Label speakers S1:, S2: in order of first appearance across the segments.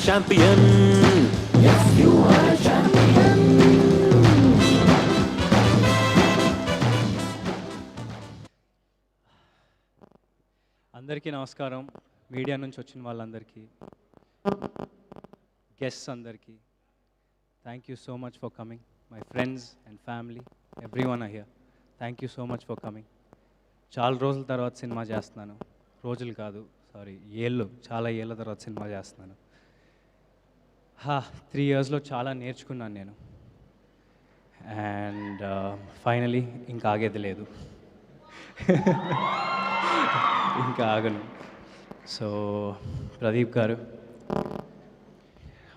S1: champion. Yes, you are a champion.
S2: అందరికీ నమస్కారం. Media నుంచి వచ్చిన వాళ్ళందరికీ, గెస్ట్స్ అందరికీ, thank you so much for coming. My friends and family, everyone are here. Thank you so much for coming. చాలా రోజుల తర్వాత సినిమా చేస్తున్నాను. రోజులు కాదు, సారీ, చాలా ఏళ్ళ తర్వాత సినిమా చేస్తున్నాను. 3 yearsలో చాలా నేర్చుకున్నాను నేను. అండ్ ఫైనలీ ఇంకా ఆగేది లేదు. ఇంకా ఆగను. సో ప్రదీప్ గారు,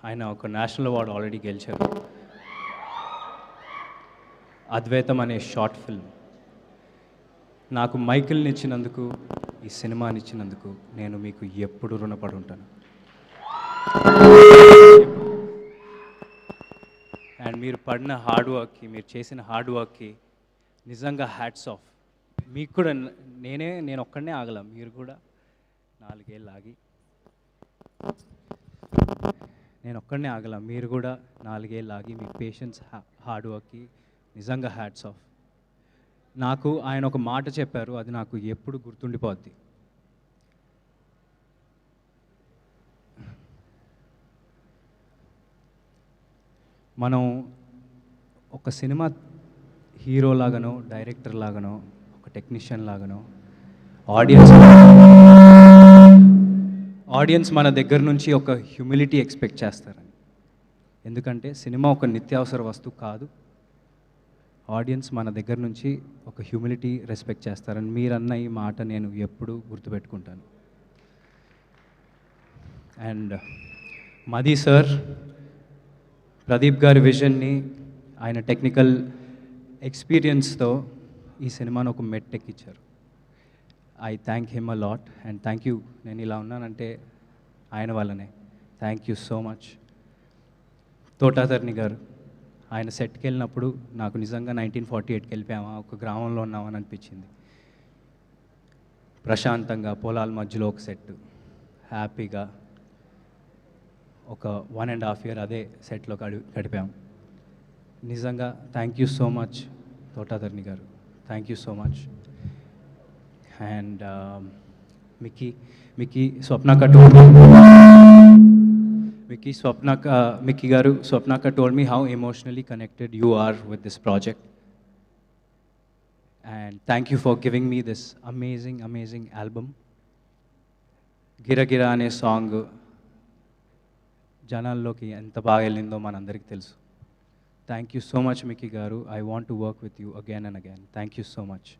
S2: ఆయన ఒక నేషనల్ అవార్డు ఆల్రెడీ గెలిచారు. అద్వైతం అనే షార్ట్ ఫిల్మ్ నాకు మైకిల్ని ఇచ్చినందుకు, ఈ సినిమాని ఇచ్చినందుకు నేను మీకు ఎప్పుడు రుణపడి ఉంటాను. అండ్ మీరు పడిన హార్డ్ వర్క్కి, మీరు చేసిన హార్డ్ వర్క్కి నిజంగా హ్యాట్స్ ఆఫ్. మీకు కూడా నేను ఒక్కడనే ఆగల, మీరు కూడా 4 ఏళ్ళు ఆగి, నేను ఒక్కడనే ఆగల, మీరు కూడా 4 ఏళ్ళు ఆగి మీ పేషెన్స్, హార్డ్ వర్క్కి నిజంగా హ్యాట్స్ ఆఫ్. నాకు ఆయన ఒక మాట చెప్పారు, అది నాకు ఎప్పుడు గుర్తుండిపోద్ది. మనం ఒక సినిమా హీరో లాగానో, డైరెక్టర్ లాగానో, ఒక టెక్నీషియన్ లాగానో ఆడియన్స్ మన దగ్గర నుంచి ఒక హ్యూమిలిటీ ఎక్స్పెక్ట్ చేస్తారని. ఎందుకంటే సినిమా ఒక నిత్యావసర వస్తువు కాదు. ఆడియన్స్ మన దగ్గర నుంచి ఒక హ్యూమిలిటీ రెస్పెక్ట్ చేస్తారని మీరన్న ఈ మాట నేను ఎప్పుడూ గుర్తుపెట్టుకుంటాను. అండ్ మది సార్, ప్రదీప్ గారి విజన్ని, ఆయన టెక్నికల్ ఎక్స్పీరియన్స్తో ఈ సినిమాను ఒక మెట్టెక్కిచ్చారు. I thank him a lot and thank you. నేను ఇలా ఉన్నానంటే ఆయన వల్లనే. Thank you so much. తోటాధర్ని గారు, ఆయన సెట్కి వెళ్ళినప్పుడు నాకు నిజంగా 1948కి వెళ్ళిపోయామా, ఒక గ్రామంలో ఉన్నామని అనిపించింది. ప్రశాంతంగా పొలాల మధ్యలో ఒక సెట్, హ్యాపీగా ఒక 1.5 year అదే సెట్లో గడిపాం. నిజంగా థ్యాంక్ యూ సో మచ్ తోటాధర్ని గారు, thank you so much. And Mickey గారు, స్వప్నక్క told me how emotionally connected you are with this project. And thank you for giving me this amazing album. గిరగిర అనే సాంగ్ జనాల్లోకి ఎంత బాగా వెళ్ళిందో మనందరికీ తెలుసు. Thank you so much Mickey garu. I want to work with you again and again. Thank you so much.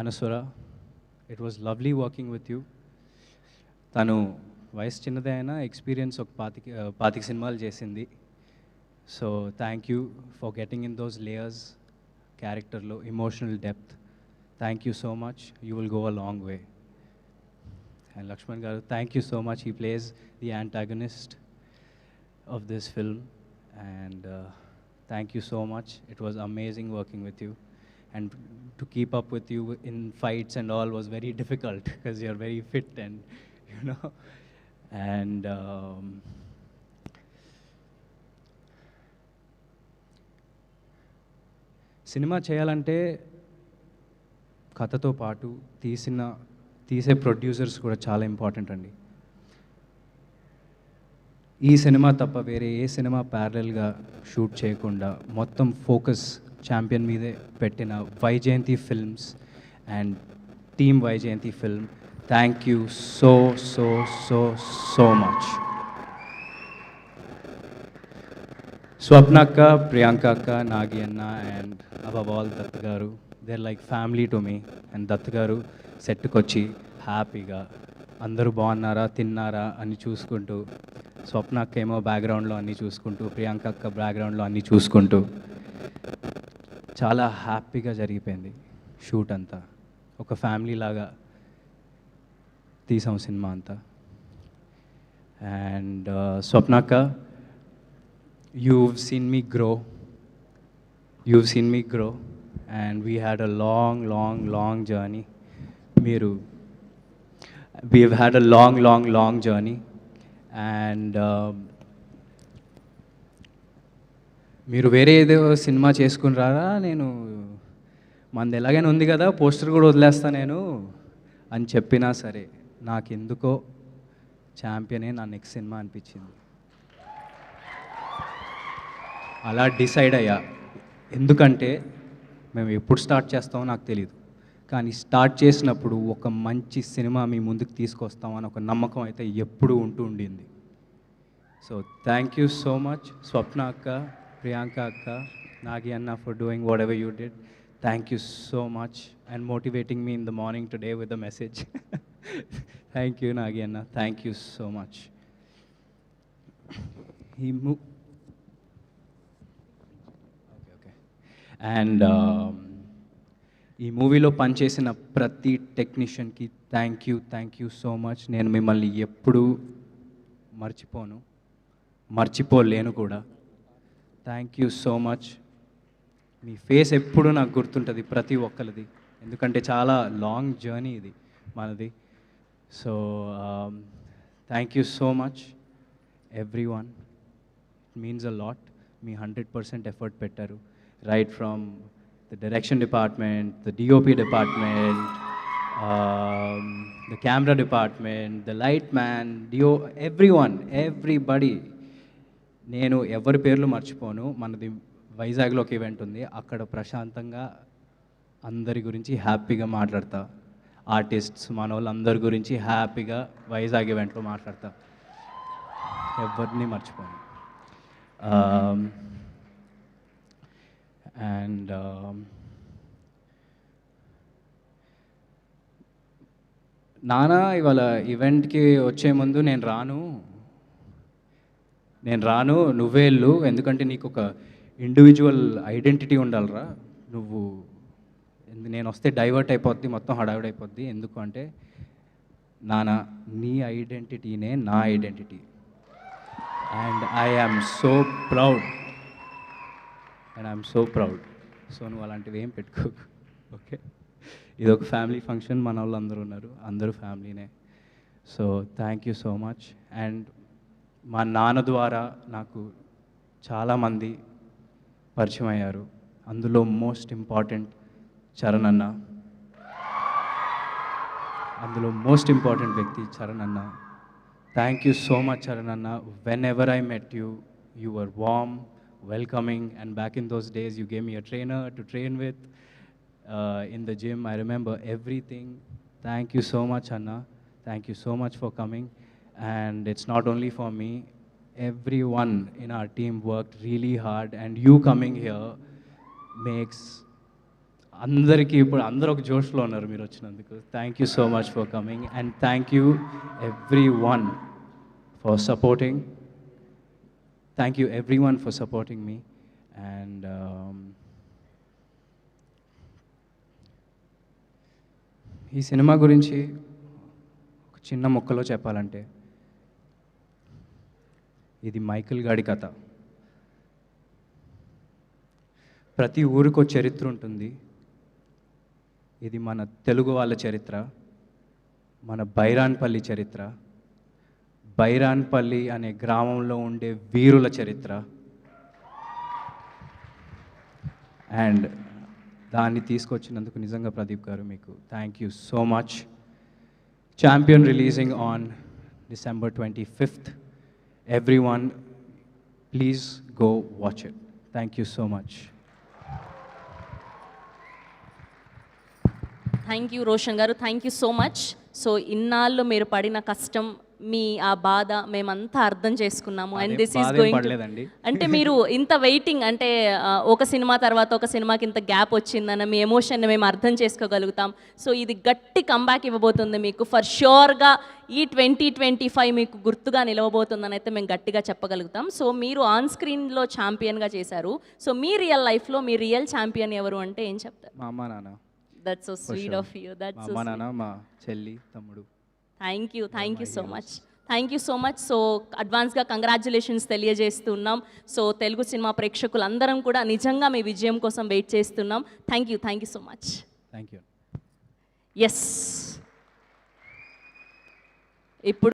S2: Anaswara, it was lovely working with you. తను వయసు చిన్నదే అయినా ఎక్స్పీరియన్స్ ఒక 25 సినిమాలు చేసింది. So thank you for getting in those layers, క్యారెక్టర్లో emotional depth. Thank you so much. You will go a long way. And Lakshman garu, thank you so much. He plays the antagonist of this film. And thank you so much. It was amazing working with you. And to keep up with you in fights and all was very difficult because you're very fit and, you know. And cinema చేయాలంటే కథతో పాటు తీసే producers కూడా చాలా important అండి. ఈ cinema తప్ప వేరే ఏ సినిమా ప్యారలల్గా షూట్ చేయకుండా మొత్తం ఫోకస్ ఛాంపియన్ మీదే పెట్టిన Vyjayanthi films and team Vyjayanthi film, thank you so so so so much. స్వప్నక్క, ప్రియాంక అక్క, నాగి అన్న అండ్ అబవ్ ఆల్ దత్ గారు, they're like family to me. And Dutt గారు సెట్కి వచ్చి హ్యాపీగా అందరూ బాగున్నారా, తిన్నారా అని చూసుకుంటూ, స్వప్న అక్క ఏమో బ్యాక్గ్రౌండ్లో అన్నీ చూసుకుంటూ, ప్రియాంక అక్క బ్యాక్గ్రౌండ్లో అన్నీ చూసుకుంటూ చాలా హ్యాపీగా జరిగిపోయింది షూట్ అంతా. ఒక ఫ్యామిలీ లాగా తీసాం సినిమా అంతా. అండ్ స్వప్న అక్క, you've seen me grow and we had a long journey. మీరు we've had a long journey, and మీరు వేరే ఏదో సినిమా చేసుకుని రారా, నేను మనది ఎలాగైనా ఉంది కదా, పోస్టర్ కూడా వదిలేస్తా నేను అని చెప్పినా సరే, నాకెందుకో ఛాంపియనే నా నెక్స్ట్ సినిమా అనిపించింది. అలా డిసైడ్ అయ్యా. ఎందుకంటే మేము ఎప్పుడు స్టార్ట్ చేస్తామో నాకు తెలియదు, కానీ స్టార్ట్ చేసినప్పుడు ఒక మంచి సినిమా మీ ముందుకు తీసుకొస్తామని ఒక నమ్మకం అయితే ఎప్పుడూ ఉండింది. So thank you so much Swapna అక్క, ప్రియాంక అక్క, నాగి అన్న for doing whatever you did. Thank you so much and motivating me in the morning today with a message. Thank you, Nagi Anna. Thank you so much. Okay. And ఈ మూవీలో పనిచేసిన ప్రతి టెక్నీషియన్కి thank you so much. నేను మిమ్మల్ని ఎప్పుడూ మర్చిపోలేను కూడా. Thank you so much. Me face ఎప్పుడూ నాకు గుర్తుంటుంది ప్రతి ఒక్కరిది, ఎందుకంటే చాలా లాంగ్ జర్నీ ఇది మనది. So thank you so much everyone, it means a lot. మీ 100% ఎఫర్ట్ పెట్టారు, right from the direction department, the DOP department, the camera department, the light man, everybody. నేను ఎవరి పేర్లు మర్చిపోను. మనది వైజాగ్లో ఒక ఈవెంట్ ఉంది, అక్కడ ప్రశాంతంగా అందరి గురించి హ్యాపీగా మాట్లాడతా. ఆర్టిస్ట్స్ మన వాళ్ళందరి గురించి హ్యాపీగా వైజాగ్ ఈవెంట్లో మాట్లాడతా, ఎవరిని మర్చిపోను. అండ్ నానా ఇవాళ ఈవెంట్కి వచ్చే ముందు నేను రాను నువ్వే వెళ్ళు, ఎందుకంటే నీకు ఒక ఇండివిజువల్ ఐడెంటిటీ ఉండాలిరా, నేను వస్తే డైవర్ట్ అయిపోద్ది, మొత్తం హడావిడి అయిపోద్ది. ఎందుకు అంటే నాన్న, నీ ఐడెంటిటీనే నా identity, and I am so proud. So నువ్వు అలాంటివి ఏం పెట్టుకోకు, ఓకే? ఇది ఒక ఫ్యామిలీ ఫంక్షన్, మన వాళ్ళు అందరూ ఉన్నారు, అందరూ ఫ్యామిలీనే. So thank you so much. And మా నాన్న ద్వారా నాకు చాలామంది పరిచయం అయ్యారు, అందులో మోస్ట్ ఇంపార్టెంట్ చరణ్ అన్న, వ్యక్తి చరణ్ అన్న. Thank you so much Charan అన్న. Whenever I met you, you were warm, welcoming, and back in those days you gave me a trainer to train with in the gym. I remember everything. Thank you so much Anna, thank you so much for coming. And it's not only for me, everyone in our team worked really hard, and you coming here makes అందరికీ ఇప్పుడు అందరూ ఒక జోష్లో ఉన్నారు మీరు వచ్చినందుకు. Thank you so much for coming, and thank you every one for supporting. Thank you everyone for supporting me. And ఈ cinema గురించి ఒక చిన్న ముక్కలో చెప్పాలంటే, ఇది మైకిల్ గాడి కథ. ప్రతి ఊరికో చరిత్ర ఉంటుంది. ఇది మన తెలుగు వాళ్ళ చరిత్ర, మన బైరాన్పల్లి చరిత్ర, బైరాన్పల్లి అనే గ్రామంలో ఉండే వీరుల చరిత్ర. అండ్ దాన్ని తీసుకొచ్చినందుకు నిజంగా ప్రదీప్ గారు మీకు thank you so much. Champion releasing on December 25th. Everyone, please go watch it. Thank you so much.
S3: Thank you Roshan garu, thank you so much. So ఇన్నాళ్ళు మీరు పడిన కష్టం, మీ ఆ బాధ మేమంతా అర్థం చేసుకున్నాము. అండ్ దిస్ ఈస్ గోయింగ్ అంటే మీరు ఇంత వెయిటింగ్ అంటే ఒక సినిమా తర్వాత ఒక సినిమాకి ఇంత గ్యాప్ వచ్చిందన్న మీ ఎమోషన్ని మేము అర్థం చేసుకోగలుగుతాం. సో ఇది గట్టి కంబ్యాక్ ఇవ్వబోతుంది మీకు. ఫర్ ష్యూర్గా ఈ 2025 మీకు గుర్తుగా నిలవబోతుందని అయితే మేము గట్టిగా చెప్పగలుగుతాం. సో మీరు ఆన్ స్క్రీన్లో ఛాంపియన్గా చేశారు. సో మీ రియల్ లైఫ్లో మీ రియల్ ఛాంపియన్ ఎవరు అంటే ఏం చెప్తారు?
S2: మా అమ్మ నాన్న.
S3: That's so sweet of you. That's so
S2: మా నాన్న, మా చెల్లి, తమ్ముడు.
S3: Thank you so much. Thank you so much. So అడ్వాన్స్గా కంగ్రాచ్యులేషన్స్ తెలియజేస్తున్నాం. సో తెలుగు సినిమా ప్రేక్షకులందరం కూడా నిజంగా మీ విజయం కోసం వెయిట్ చేస్తున్నాం. Thank you so much.
S2: Thank you.
S3: Yes, ఇప్పుడు